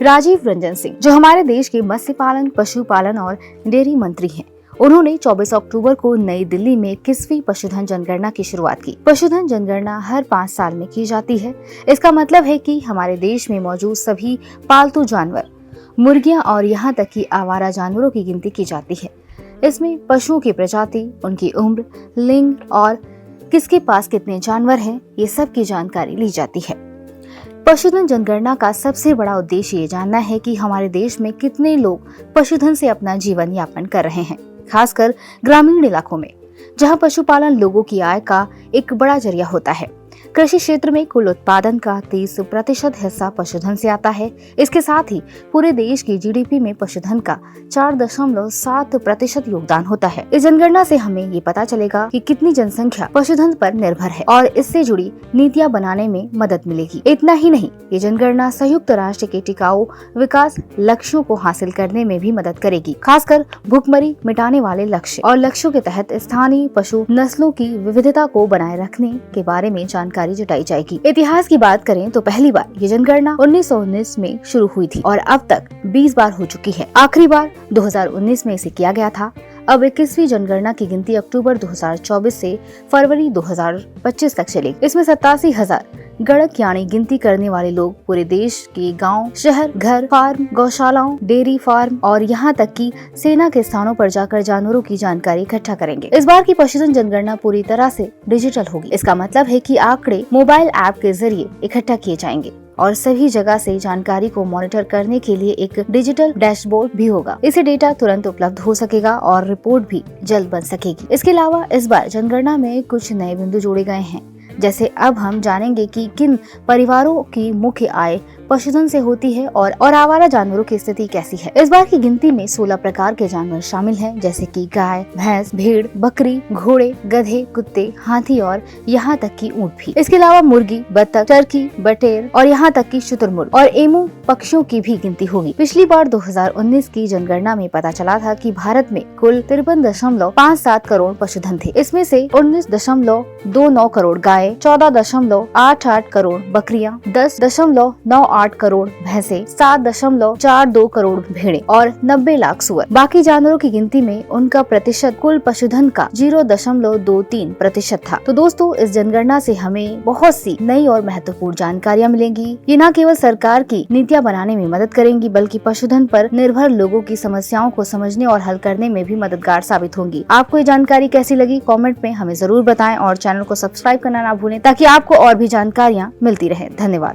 राजीव रंजन सिंह, जो हमारे देश के मत्स्य पालन, पशुपालन और डेयरी मंत्री हैं, उन्होंने 24 अक्टूबर को नई दिल्ली में 21वीं पशुधन जनगणना की शुरुआत की। पशुधन जनगणना हर 5 साल में की जाती है। इसका मतलब है कि हमारे देश में मौजूद सभी पालतू जानवर, मुर्गियां और यहाँ तक कि आवारा जानवरों की गिनती की जाती है। इसमें पशुओं की प्रजाति, उनकी उम्र, लिंग और किसके पास कितने जानवर हैं, ये सब की जानकारी ली जाती है। पशुधन जनगणना का सबसे बड़ा उद्देश्य ये जानना है कि हमारे देश में कितने लोग पशुधन से अपना जीवन यापन कर रहे हैं, खासकर ग्रामीण इलाकों में, जहां पशुपालन लोगों की आय का एक बड़ा जरिया होता है। कृषि क्षेत्र में कुल उत्पादन का 30% हिस्सा पशुधन से आता है। इसके साथ ही पूरे देश की जीडीपी में पशुधन का 4.7% योगदान होता है। इस जनगणना से हमें ये पता चलेगा कि कितनी जनसंख्या पशुधन पर निर्भर है और इससे जुड़ी नीतियां बनाने में मदद मिलेगी। इतना ही नहीं, ये जनगणना संयुक्त राष्ट्र के टिकाऊ विकास लक्ष्यों को हासिल करने में भी मदद करेगी, खासकर भूखमरी मिटाने वाले लक्ष्य और लक्ष्यों के तहत स्थानीय पशु नस्लों की विविधता को बनाए रखने के बारे में जानकारी जुटाई जाएगी। इतिहास की बात करें तो पहली बार ये जनगणना 1919 में शुरू हुई थी और अब तक 20 बार हो चुकी है। आखिरी बार 2019 में इसे किया गया था। अब 21वीं जनगणना की गिनती अक्टूबर 2024 से फरवरी 2025 तक चलेगी। इसमें 87,000 गणक यानी गिनती करने वाले लोग पूरे देश के गांव, शहर, घर, फार्म, गौशालाओं, डेयरी फार्म और यहाँ तक कि सेना के स्थानों पर जाकर जानवरों की जानकारी इकट्ठा करेंगे। इस बार की पशुधन जनगणना पूरी तरह से डिजिटल होगी। इसका मतलब है कि आंकड़े मोबाइल ऐप के जरिए इकट्ठा किए जाएंगे और सभी जगह से जानकारी को मॉनिटर करने के लिए एक डिजिटल डैशबोर्ड भी होगा। इसे डेटा तुरंत उपलब्ध हो सकेगा और रिपोर्ट भी जल्द बन सकेगी। इसके अलावा इस बार जनगणना में कुछ नए बिंदु जोड़े गए हैं। जैसे अब हम जानेंगे कि किन परिवारों की मुख्य आय पशुधन से होती है और आवारा जानवरों की स्थिति कैसी है। इस बार की गिनती में 16 प्रकार के जानवर शामिल हैं, जैसे कि गाय, भैंस, भेड़, बकरी, घोड़े, गधे, कुत्ते, हाथी और यहाँ तक कि ऊंट भी। इसके अलावा मुर्गी, बतख, टर्की, बटेर और यहाँ तक कि शुतुरमुर्ग और एमू पक्षियों की भी गिनती होगी। पिछली बार 2019 की जनगणना में पता चला था कि भारत में कुल 53.57 करोड़ पशुधन थे। इसमें से 19.29 करोड़ गाय, 14.88 करोड़ बकरियां, 10.98 करोड़ भैंसे, 7.42 करोड़ भेड़े और 90 लाख सुअर। बाकी जानवरों की गिनती में उनका प्रतिशत कुल पशुधन का 0.23% था। तो दोस्तों, इस जनगणना से हमें बहुत सी नई और महत्वपूर्ण जानकारियाँ मिलेंगी। ये न केवल सरकार की नीतियाँ बनाने में मदद करेंगी, बल्कि पशुधन पर निर्भर लोगों की समस्याओं को समझने और हल करने में भी मददगार साबित होंगी। आपको ये जानकारी कैसी लगी, कमेंट में हमें जरूर बताएं और चैनल को सब्सक्राइब करना ना भूलें, ताकि आपको और भी जानकारियाँ मिलती रहे। धन्यवाद।